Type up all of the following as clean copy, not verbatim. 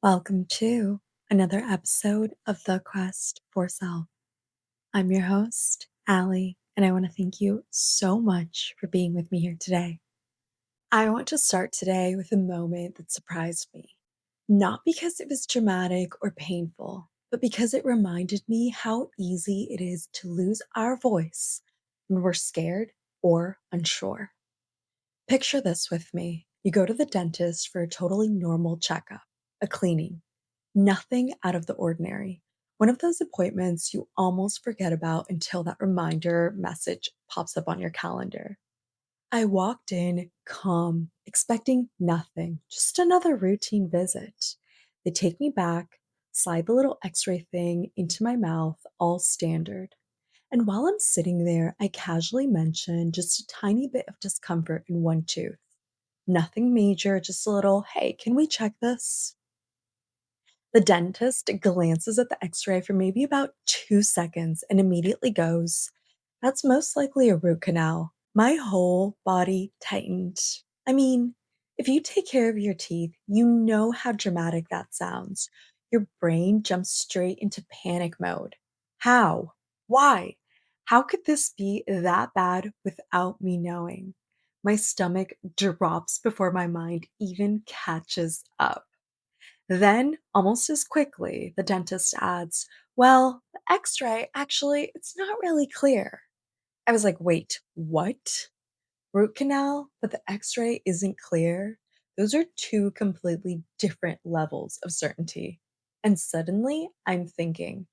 Welcome to another episode of The Quest for Self. I'm your host, Allie, and I want to thank you so much for being with me here today. I want to start today with a moment that surprised me, not because it was dramatic or painful, but because it reminded me how easy it is to lose our voice when we're scared or unsure. Picture this with me. You go to the dentist for a totally normal checkup, a cleaning. Nothing out of the ordinary. One of those appointments you almost forget about until that reminder message pops up on your calendar. I walked in calm, expecting nothing, just another routine visit. They take me back, slide the little x ray thing into my mouth, all standard. And while I'm sitting there, I casually mention just a tiny bit of discomfort in one tooth. Nothing major, just a little, hey, can we check this? The dentist glances at the x ray for maybe about 2 seconds and immediately goes, "That's most likely a root canal." My whole body tightened. I mean, if you take care of your teeth, you know how dramatic that sounds. Your brain jumps straight into panic mode. How? Why? How could this be that bad without me knowing? My stomach drops before my mind even catches up. Then, almost as quickly, the dentist adds, "Well, the x ray, actually, it's not really clear." I was like, wait, what? Root canal, but the x ray isn't clear? Those are two completely different levels of certainty. And suddenly, I'm thinking,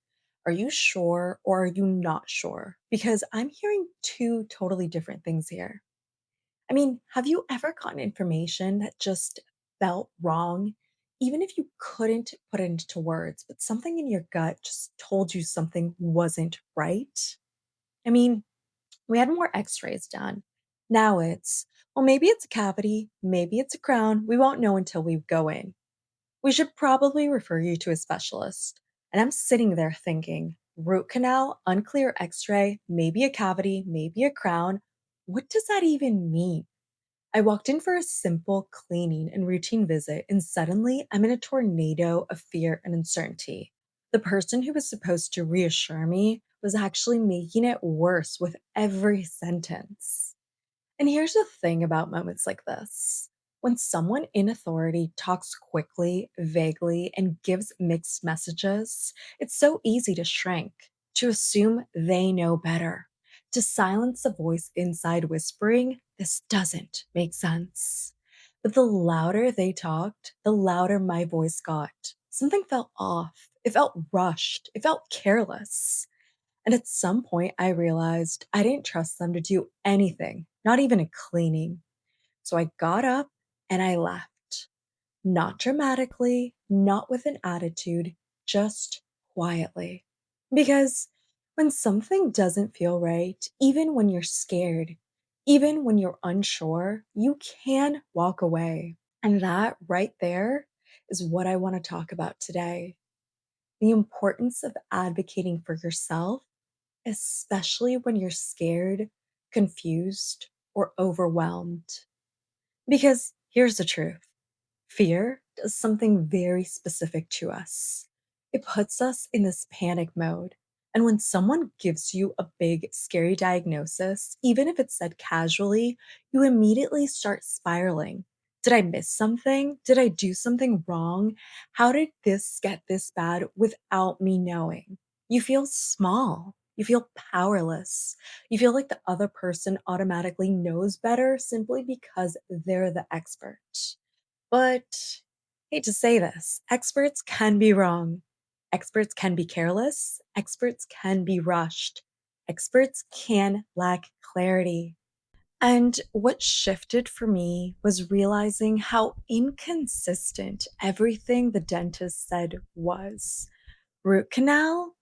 are you sure or are you not sure? Because I'm hearing two totally different things here. I mean, have you ever gotten information that just felt wrong? Even if you couldn't put it into words, but something in your gut just told you something wasn't right? I mean, we had more x rays done. Now it's, well, maybe it's a cavity, maybe it's a crown. We won't know until we go in. We should probably refer you to a specialist. And I'm sitting there thinking, root canal, unclear x ray, maybe a cavity, maybe a crown. What does that even mean? I walked in for a simple cleaning and routine visit, and suddenly I'm in a tornado of fear and uncertainty. The person who was supposed to reassure me was actually making it worse with every sentence. And here's the thing about moments like this: when someone in authority talks quickly, vaguely, and gives mixed messages, it's so easy to shrink, to assume they know better, to silence the voice inside whispering, "This doesn't make sense." But the louder they talked, the louder my voice got. Something felt off. It felt rushed. It felt careless. And at some point, I realized I didn't trust them to do anything, not even a cleaning. So I got up and I left. Not dramatically, not with an attitude, just quietly. Because when something doesn't feel right, even when you're scared, even when you're unsure, you can walk away. And that right there is what I want to talk about today: the importance of advocating for yourself, especially when you're scared, confused, or overwhelmed. Because here's the truth: fear does something very specific to us. It puts us in this panic mode. And when someone gives you a big, scary diagnosis, even if it's said casually, you immediately start spiraling. Did I miss something? Did I do something wrong? How did this get this bad without me knowing? You feel small. You feel powerless. You feel like the other person automatically knows better simply because they're the expert. But hate to say this, experts can be wrong. Experts can be careless. Experts can be rushed. Experts can lack clarity. And what shifted for me was realizing how inconsistent everything the dentist said was. Root canal,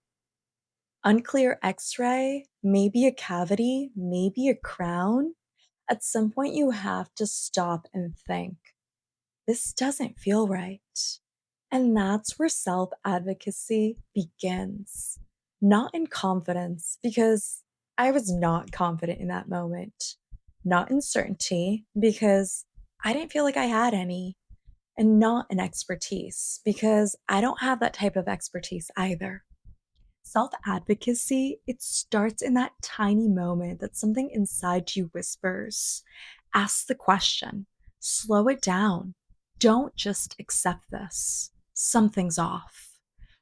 unclear x ray, maybe a cavity, maybe a crown. At some point, you have to stop and think, this doesn't feel right. And that's where self advocacy begins. Not in confidence, because I was not confident in that moment. Not in certainty, because I didn't feel like I had any. and not an expertise because I don't have that type of expertise either. Self advocacy, it starts in that tiny moment that something inside you whispers. Ask the question, slow it down. Don't just accept this. Something's off.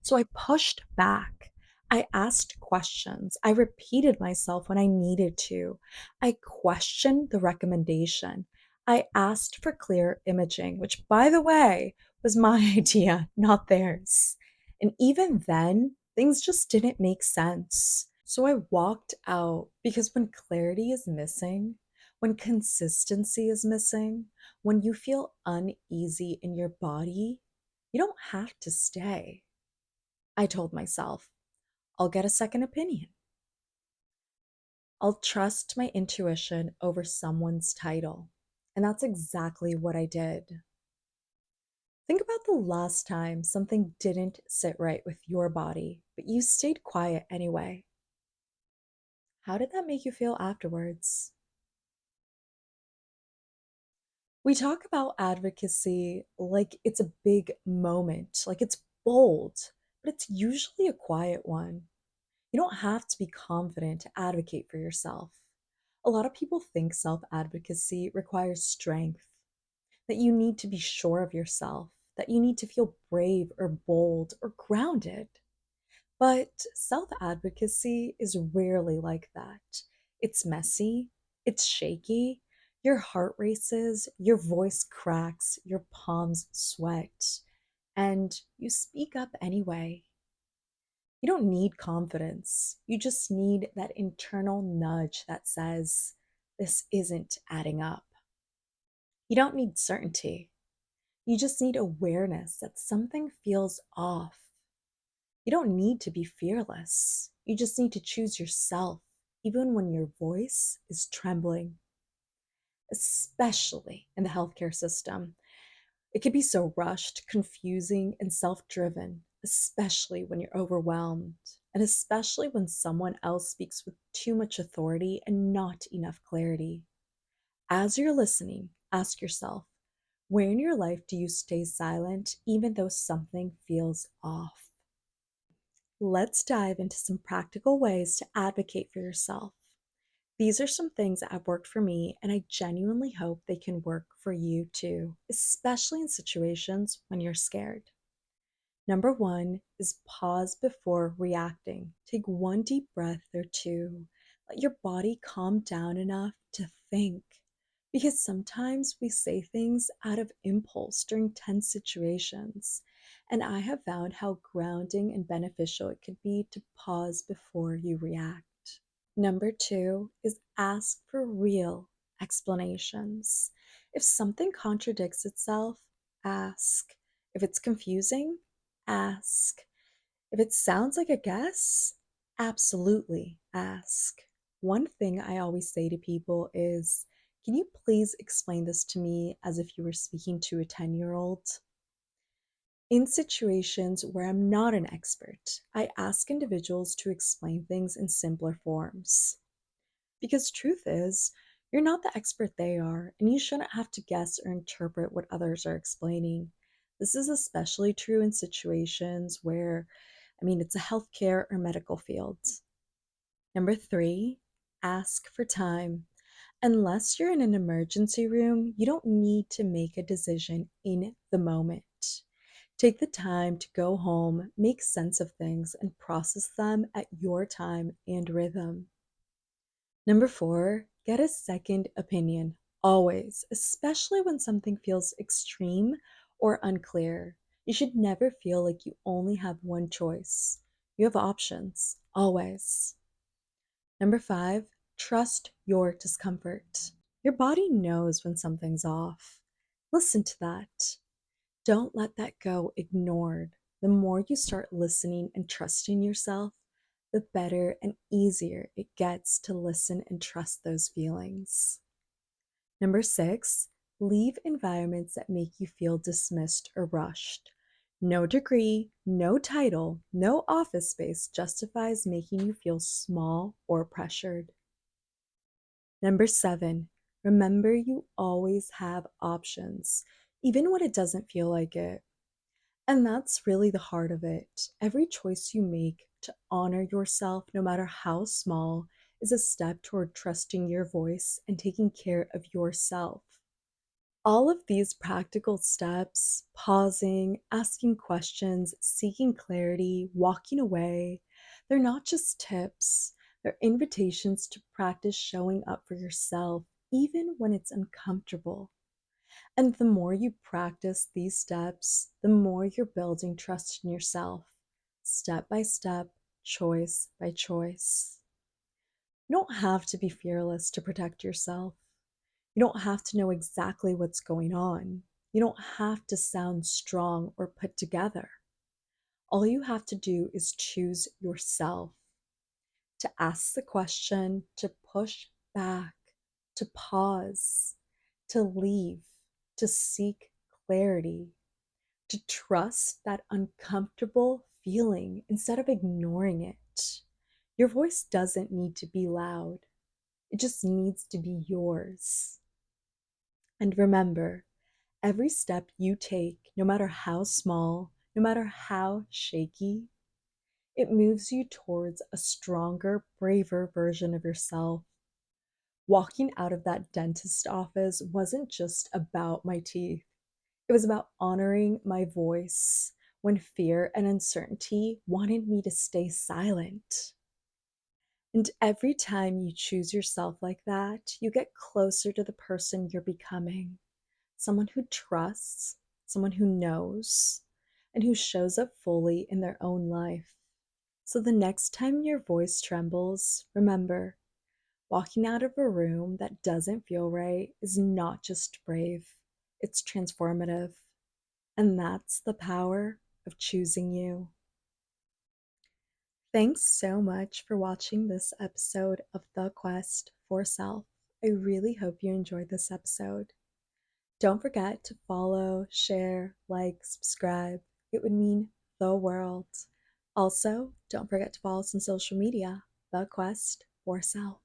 So I pushed back. I asked questions. I repeated myself when I needed to. I questioned the recommendation. I asked for clear imaging, which, by the way, was my idea, not theirs. And even then, things just didn't make sense. So I walked out because when clarity is missing, when consistency is missing, when you feel uneasy in your body, you don't have to stay. I told myself, I'll get a second opinion. I'll trust my intuition over someone's title. And that's exactly what I did. Think about the last time something didn't sit right with your body, but you stayed quiet anyway. How did that make you feel afterwards? We talk about advocacy like it's a big moment, like it's bold, but it's usually a quiet one. You don't have to be confident to advocate for yourself. A lot of people think self advocacy requires strength, that you need to be sure of yourself, that you need to feel brave or bold or grounded. But self advocacy is rarely like that. It's messy, it's shaky, your heart races, your voice cracks, your palms sweat, and you speak up anyway. You don't need confidence. You just need that internal nudge that says, this isn't adding up. You don't need certainty. You just need awareness that something feels off. You don't need to be fearless. You just need to choose yourself, even when your voice is trembling, especially in the healthcare system. It can be so rushed, confusing, and self driven, especially when you're overwhelmed, and especially when someone else speaks with too much authority and not enough clarity. As you're listening, ask yourself, where in your life do you stay silent even though something feels off? Let's dive into some practical ways to advocate for yourself. These are some things that have worked for me, and I genuinely hope they can work for you too, especially in situations when you're scared. Number one is pause before reacting. Take one deep breath or two. Let your body calm down enough to think. Because sometimes we say things out of impulse during tense situations. And I have found how grounding and beneficial it could be to pause before you react. Number two is ask for real explanations. If something contradicts itself, ask. If it's confusing, ask. If it sounds like a guess, absolutely ask. One thing I always say to people is, can you please explain this to me as if you were speaking to a 10-year-old? In situations where I'm not an expert, I ask individuals to explain things in simpler forms. Because truth is, you're not the expert they are, and you shouldn't have to guess or interpret what others are explaining. This is especially true in situations where, it's a healthcare or medical field. Number three, ask for time. Unless you're in an emergency room, you don't need to make a decision in the moment. Take the time to go home, make sense of things, and process them at your time and rhythm. Number four, get a second opinion, always, especially when something feels extreme or unclear. You should never feel like you only have one choice. You have options, always. Number five, trust your discomfort. Your body knows when something's off. Listen to that. Don't let that go ignored. The more you start listening and trusting yourself, the better and easier it gets to listen and trust those feelings. Number six, leave environments that make you feel dismissed or rushed. No degree, no title, no office space justifies making you feel small or pressured. Number seven, remember you always have options. even when it doesn't feel like it. And that's really the heart of it. Every choice you make to honor yourself, no matter how small, is a step toward trusting your voice and taking care of yourself. All of these practical steps, pausing, asking questions, seeking clarity, walking away, they're not just tips, they're invitations to practice showing up for yourself, even when it's uncomfortable. And the more you practice these steps, the more you're building trust in yourself, step by step, choice by choice. You don't have to be fearless to protect yourself. You don't have to know exactly what's going on. You don't have to sound strong or put together. All you have to do is choose yourself, to ask the question, to push back, to pause, to leave, to seek clarity, to trust that uncomfortable feeling instead of ignoring it. Your voice doesn't need to be loud, it just needs to be yours. And remember, every step you take, no matter how small, no matter how shaky, it moves you towards a stronger, braver version of yourself. Walking out of that dentist office wasn't just about my teeth, it was about honoring my voice when fear and uncertainty wanted me to stay silent. And every time you choose yourself like that, you get closer to the person you're becoming, someone who trusts, someone who knows, and who shows up fully in their own life. So the next time your voice trembles, remember, walking out of a room that doesn't feel right is not just brave, it's transformative. And that's the power of choosing you. Thanks so much for watching this episode of The Quest for Self. I really hope you enjoyed this episode. Don't forget to follow, share, like, subscribe. It would mean the world. Also, don't forget to follow us on social media, The Quest for Self.